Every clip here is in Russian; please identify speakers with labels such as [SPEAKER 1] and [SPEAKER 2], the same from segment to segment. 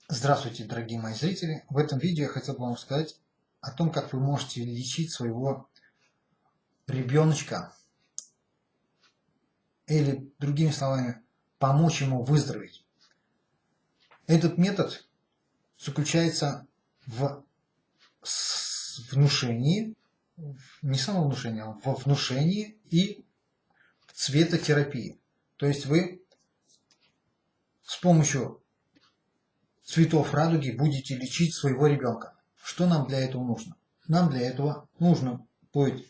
[SPEAKER 1] Здравствуйте, дорогие мои зрители! В этом видео я хотел бы вам сказать о том, как вы можете лечить своего ребеночка или, другими словами, помочь ему выздороветь. Этот метод заключается в внушении, не самовнушении, а во внушении и цветотерапии. То есть вы с помощью цветов радуги будете лечить своего ребенка. Что нам для этого нужно? Нам для этого нужно будет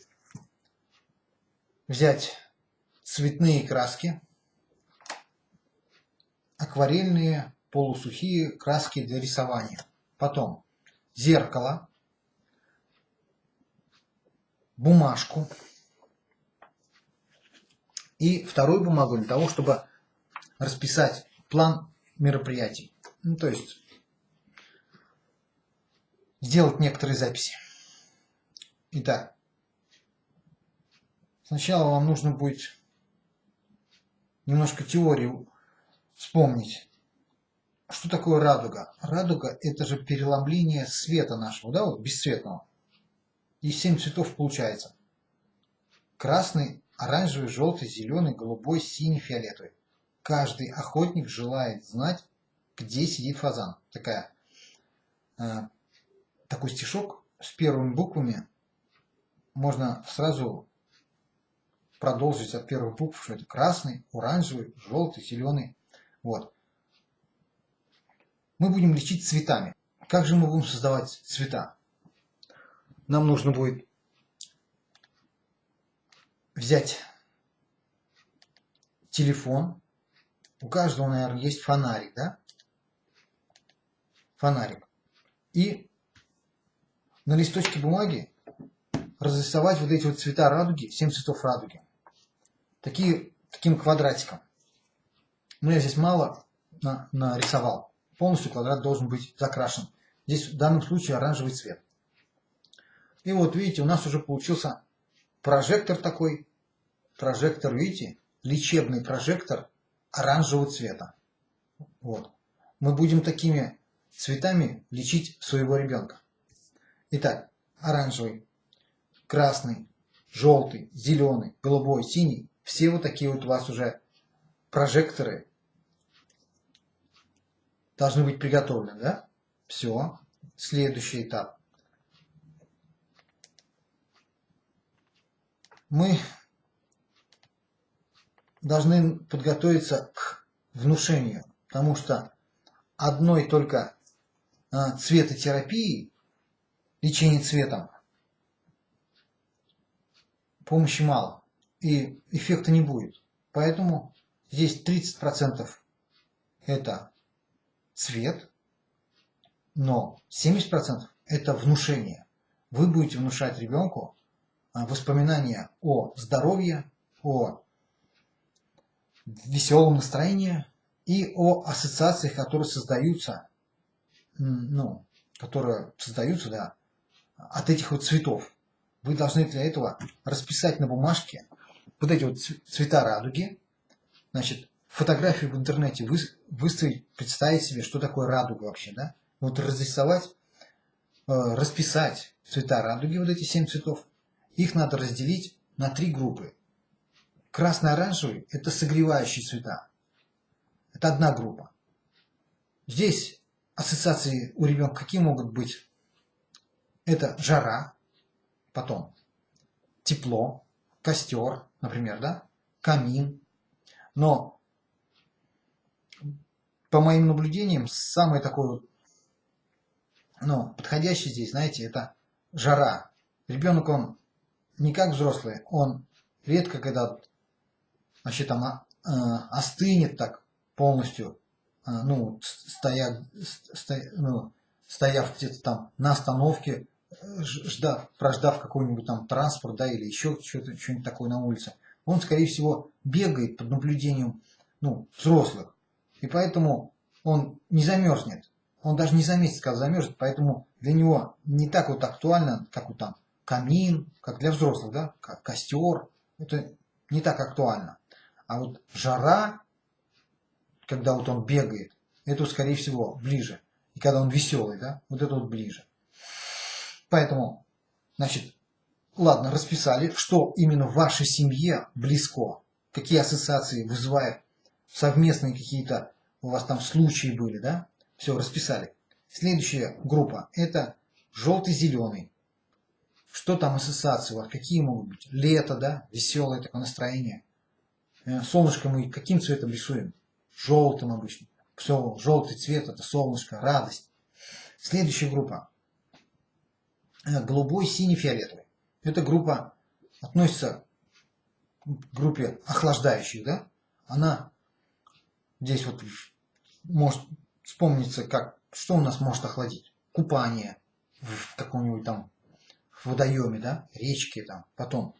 [SPEAKER 1] взять цветные краски, акварельные, полусухие краски для рисования. Потом зеркало, бумажку и вторую бумагу для того, чтобы расписать план мероприятий. То есть сделать некоторые записи. Итак, сначала вам нужно будет немножко теорию вспомнить. Что такое радуга? Радуга – это же переломление света нашего, да, вот бесцветного. И 7 цветов получается. Красный, оранжевый, желтый, зеленый, голубой, синий, фиолетовый. Каждый охотник желает знать, где сидит фазан. Такой стишок с первыми буквами. Можно сразу продолжить от первых букв, что это красный, оранжевый, желтый, зеленый. Вот. Мы будем лечить цветами. Как же мы будем создавать цвета? Нам нужно будет взять телефон. У каждого, наверное, есть фонарик, да? Фонарик. И на листочке бумаги разрисовать вот эти вот цвета радуги, 7 цветов радуги. Таким квадратиком. Но я здесь мало нарисовал. Полностью квадрат должен быть закрашен. Здесь в данном случае оранжевый цвет. И вот видите, у нас уже получился прожектор такой. Прожектор, видите? Лечебный прожектор оранжевого цвета. Вот. Мы будем такими цветами лечить своего ребенка. Итак, оранжевый, красный, желтый, зеленый, голубой, синий. Все вот такие вот у вас уже прожекторы должны быть приготовлены, да? Все. Следующий этап. Мы должны подготовиться к внушению, потому что одной только цветотерапии, лечения цветом, помощи мало, и эффекта не будет. Поэтому здесь 30% это цвет, но 70% это внушение. Вы будете внушать ребенку воспоминания о здоровье, о веселом настроении и о ассоциациях, которые создаются, да, от этих вот цветов. Вы должны для этого расписать на бумажке вот эти вот цвета радуги, значит, фотографию в интернете выставить, представить себе, что такое радуга вообще, да? Вот разрисовать, расписать цвета радуги, вот эти 7 цветов. Их надо разделить на 3 группы. Красно-оранжевый – это согревающие цвета. Это одна группа. Здесь ассоциации у ребенка какие могут быть? Это жара, потом тепло, костер, например, да? Камин. Но по моим наблюдениям, самый такой подходящий здесь, знаете, это жара. Ребенок, он не как взрослый, он редко, когда вообще там остынет так полностью, стояв где-то там на остановке, прождав какой-нибудь там транспорт, да, или еще что-нибудь такое на улице, он, скорее всего, бегает под наблюдением, взрослых. И поэтому он не замерзнет. Он даже не заметит, когда замерзнет, поэтому для него не так вот актуально, как вот там камин, как для взрослых, да, как костер. Это не так актуально. А вот жара, когда вот он бегает, это, скорее всего, ближе. и когда он веселый, да, вот это вот ближе. Поэтому, значит, ладно, расписали, что именно в вашей семье близко, какие ассоциации вызывает совместные какие-то у вас там случаи были, да, все, расписали. Следующая группа – это желтый-зеленый. Что там ассоциации у вас, какие могут быть? Лето, да, веселое такое настроение. Солнышко мы каким цветом рисуем? Желтым обычно. Все, желтый цвет – это солнышко, радость. Следующая группа – голубой, синий, фиолетовый. Эта группа относится к группе охлаждающих, да? Она здесь вот может вспомниться, как, что у нас может охладить? Купание в каком-нибудь там водоеме, да, речке там, потом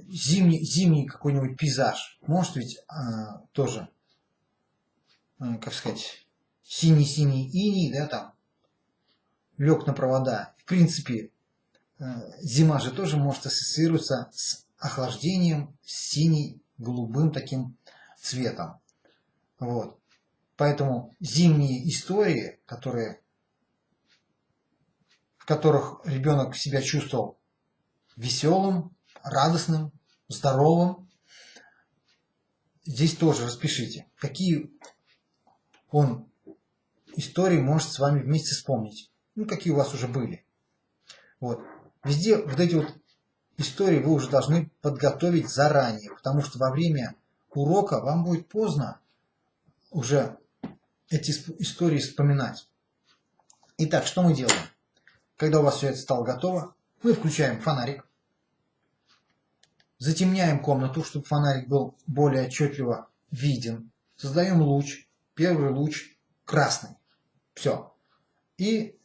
[SPEAKER 1] зимний какой-нибудь пейзаж, может ведь тоже, как сказать, синий-синий иней, да, там, лег на провода. В принципе, зима же тоже может ассоциироваться с охлаждением, с синий-голубым таким цветом. Вот. Поэтому зимние истории, в которых ребенок себя чувствовал веселым, радостным, здоровым, здесь тоже распишите, какие он истории может с вами вместе вспомнить. Ну, какие у вас уже были. Вот. Везде вот эти вот истории вы уже должны подготовить заранее, потому что во время урока вам будет поздно уже эти истории вспоминать. Итак, что мы делаем? Когда у вас все это стало готово, мы включаем фонарик, затемняем комнату, чтобы фонарик был более отчетливо виден. Создаем луч, первый луч красный. Все. И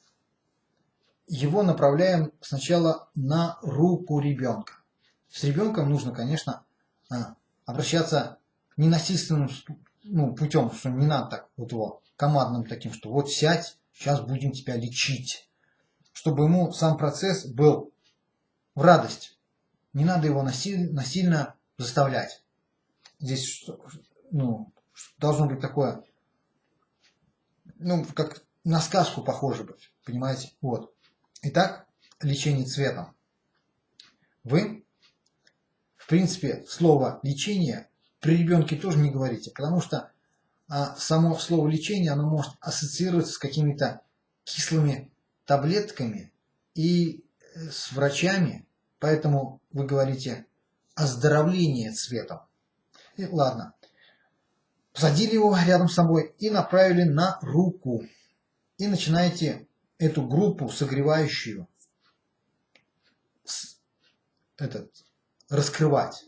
[SPEAKER 1] его направляем сначала на руку ребенка. С ребенком нужно, конечно, обращаться не насильственным путем, что не надо так вот его командным таким, что вот сядь, сейчас будем тебя лечить. Чтобы ему сам процесс был в радость. Не надо его насильно заставлять. Здесь должно быть такое, как на сказку похоже быть, понимаете? Вот. Итак, лечение цветом. Вы, в принципе, слово лечение при ребенке тоже не говорите, потому что само слово лечение, оно может ассоциироваться с какими-то кислыми таблетками и с врачами, поэтому вы говорите оздоровление цветом. И ладно. Посадили его рядом с собой и направили на руку. И начинаете эту группу согревающую раскрывать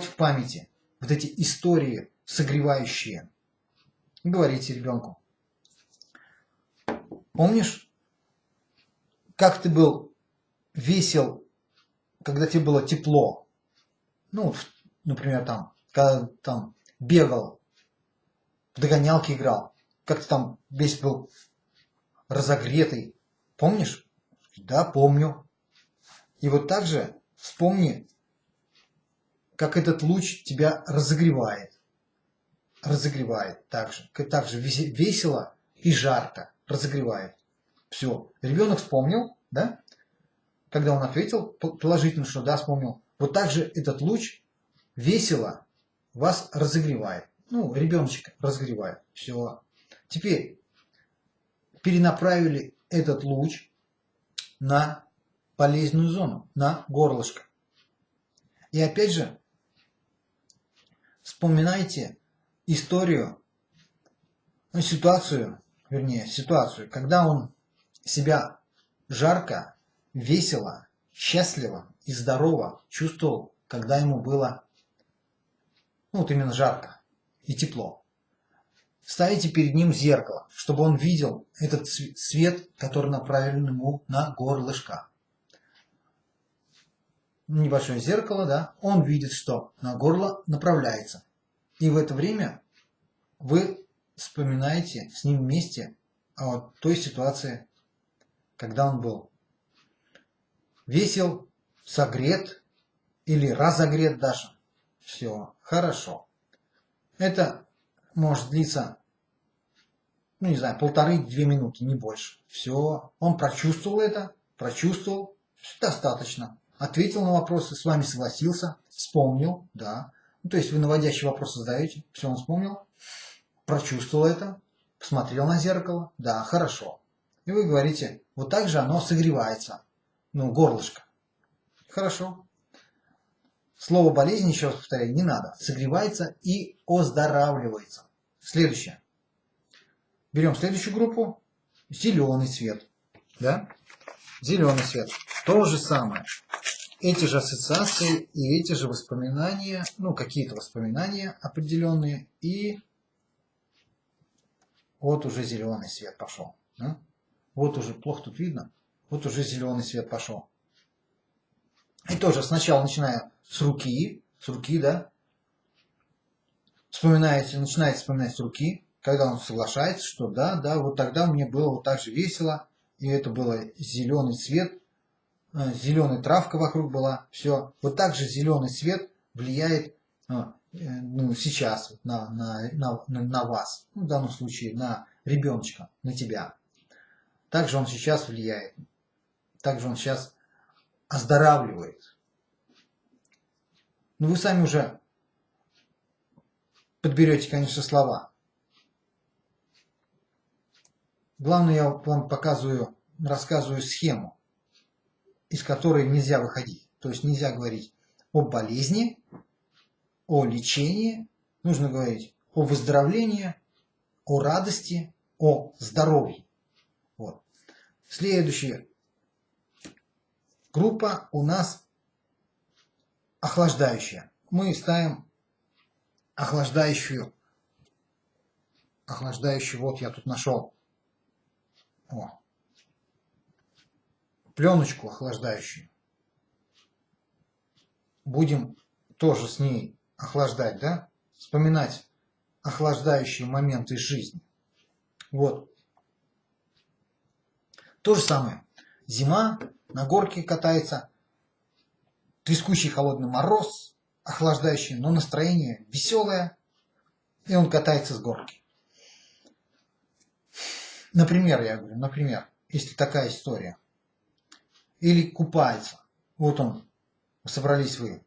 [SPEAKER 1] в памяти вот эти истории согревающие. Говорите ребенку: помнишь, как ты был весел, когда тебе было тепло? Ну, например, когда там бегал, в догонялки играл, как ты там весь был разогретый. Помнишь? Да, помню. И вот так же вспомни, как этот луч тебя разогревает. Разогревает также весело и жарко разогревает. Все. Ребенок вспомнил, да? Когда он ответил положительно, что да, вспомнил. Вот так же этот луч весело вас разогревает. Ребеночек разогревает. Все. Теперь перенаправили этот луч на полезную зону, на горлышко. И опять же, вспоминайте историю, ситуацию, когда он себя жарко, весело, счастливо и здорово чувствовал, когда ему было именно жарко и тепло. Ставите перед ним зеркало, чтобы он видел этот свет, который направлен ему на горлышко. Небольшое зеркало, да, он видит, что на горло направляется. И в это время вы вспоминаете с ним вместе о той ситуации, когда он был весел, согрет или разогрет даже. Все, хорошо. Это может длиться, ну не знаю, 1,5–2 минуты, не больше. Все, он прочувствовал это, прочувствовал, достаточно. Ответил на вопросы, с вами согласился, вспомнил, да. Ну, то есть вы наводящие вопросы задаете, все он вспомнил, прочувствовал это, посмотрел на зеркало, да, хорошо. И вы говорите, вот так же оно согревается, ну, горлышко. Хорошо. Слово болезнь, еще раз повторяю, не надо. Согревается и оздоравливается. Следующее. Берем следующую группу. Зеленый цвет. Да? Зеленый цвет. То же самое. Эти же ассоциации и эти же воспоминания, ну, какие-то воспоминания определенные. И вот уже зеленый цвет пошел. Да? Вот уже, плохо тут видно, вот уже зеленый цвет пошел. И тоже сначала начиная с руки, да, начинает вспоминать с руки, когда он соглашается, что да, вот тогда мне было вот так же весело, и это было зеленый цвет, зеленая травка вокруг была, все. Вот так же зеленый цвет влияет ну, сейчас на вас, ну, в данном случае на ребеночка, на тебя. Также он сейчас влияет, также он сейчас оздоравливает. Но вы сами уже подберете, конечно, слова. Главное, я вам рассказываю схему, из которой нельзя выходить. То есть нельзя говорить о болезни, о лечении, нужно говорить о выздоровлении, о радости, о здоровье. Вот. Следующая группа у нас охлаждающая. Мы ставим охлаждающую, вот я тут нашел, пленочку охлаждающую. Будем тоже с ней охлаждать, да? Вспоминать охлаждающие моменты из жизни. Вот. То же самое. Зима, на горке катается, трескучий холодный мороз, охлаждающий, но настроение веселое, и он катается с горки. Например, я говорю, если такая история. Или купается. Вот собрались вы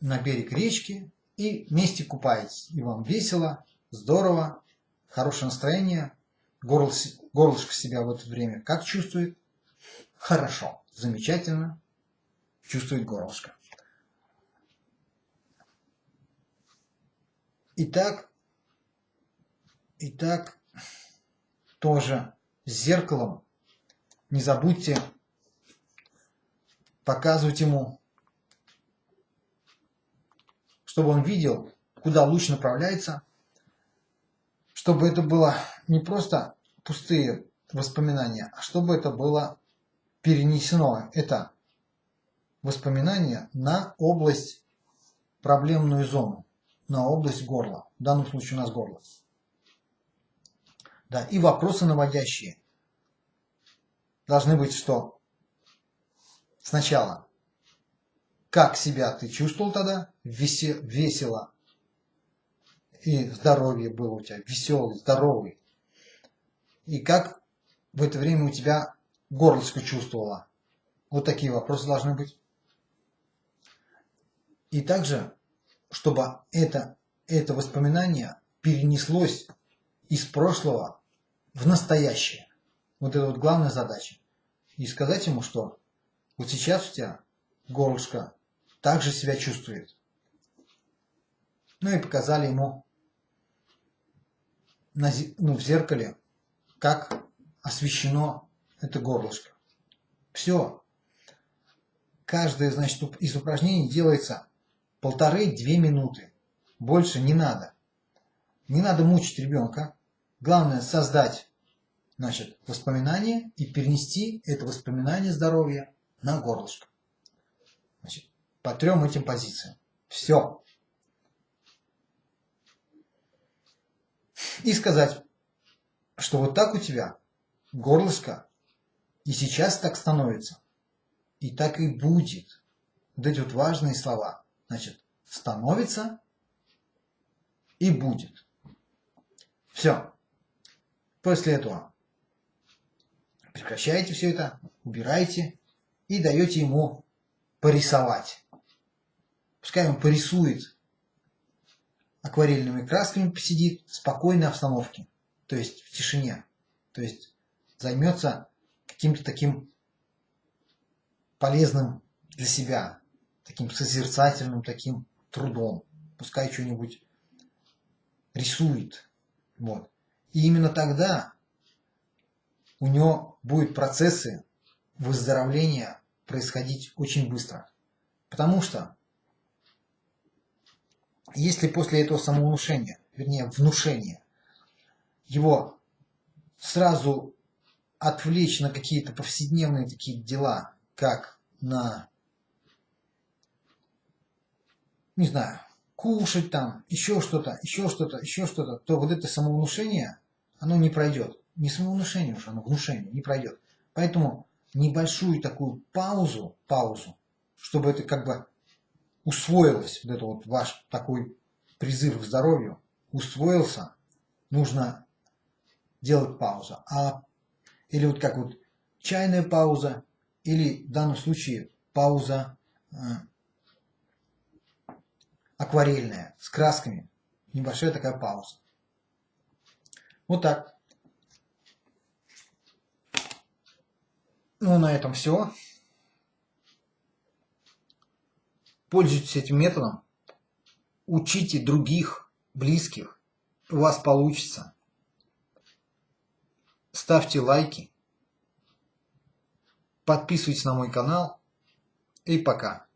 [SPEAKER 1] на берег речки и вместе купаетесь. И вам весело, здорово, хорошее настроение, горлышко себя в это время как чувствует? Хорошо, замечательно чувствует горлышко. Итак, тоже с зеркалом не забудьте показывать ему, чтобы он видел, куда луч направляется, чтобы это было не просто пустые воспоминания, а чтобы это было перенесено, это воспоминание на область, проблемную зону, на область горла. В данном случае у нас горло. Да, и вопросы наводящие должны быть, что сначала, как себя ты чувствовал тогда, весело, и здоровье было у тебя, веселый, здоровый, и как в это время у тебя горлышко чувствовало. Вот такие вопросы должны быть. И также, чтобы это воспоминание перенеслось из прошлого в настоящее. Вот это вот главная задача. И сказать ему, что вот сейчас у тебя горлышко так же себя чувствует. Ну и показали ему в зеркале, как освещено это горлышко. Все. Каждое, значит, из упражнений делается 1,5–2 минуты. Больше не надо. Не надо мучить ребенка. Главное создать, значит, воспоминание и перенести это воспоминание здоровья на горлышко. Значит, по 3 этим позициям. Все. И сказать, что вот так у тебя горлышко и сейчас так становится, и так и будет. Вот эти вот важные слова. Значит, становится и будет. Все. После этого прекращаете все это, убираете и даете ему порисовать. Пускай он порисует акварельными красками, посидит в спокойной обстановке, то есть в тишине, то есть займется каким-то таким полезным для себя, таким созерцательным таким трудом. Пускай что-нибудь рисует. Вот. И именно тогда у него будут процессы выздоровления происходить очень быстро. Потому что если после этого самовнушения, вернее внушения, его сразу отвлечь на какие-то повседневные такие дела, как на, не знаю, кушать там, еще что-то, то вот это самовнушение, оно не пройдет. Не самовнушение уже, оно внушение, не пройдет. Поэтому небольшую такую паузу, чтобы это как бы усвоилось, вот это вот ваш такой призыв к здоровью, усвоился, нужно делать паузу. Или вот как вот чайная пауза, или в данном случае пауза акварельная, с красками. Небольшая такая пауза. Вот так. Ну, на этом все. Пользуйтесь этим методом. Учите других, близких. У вас получится. Ставьте лайки. Подписывайтесь на мой канал. И пока.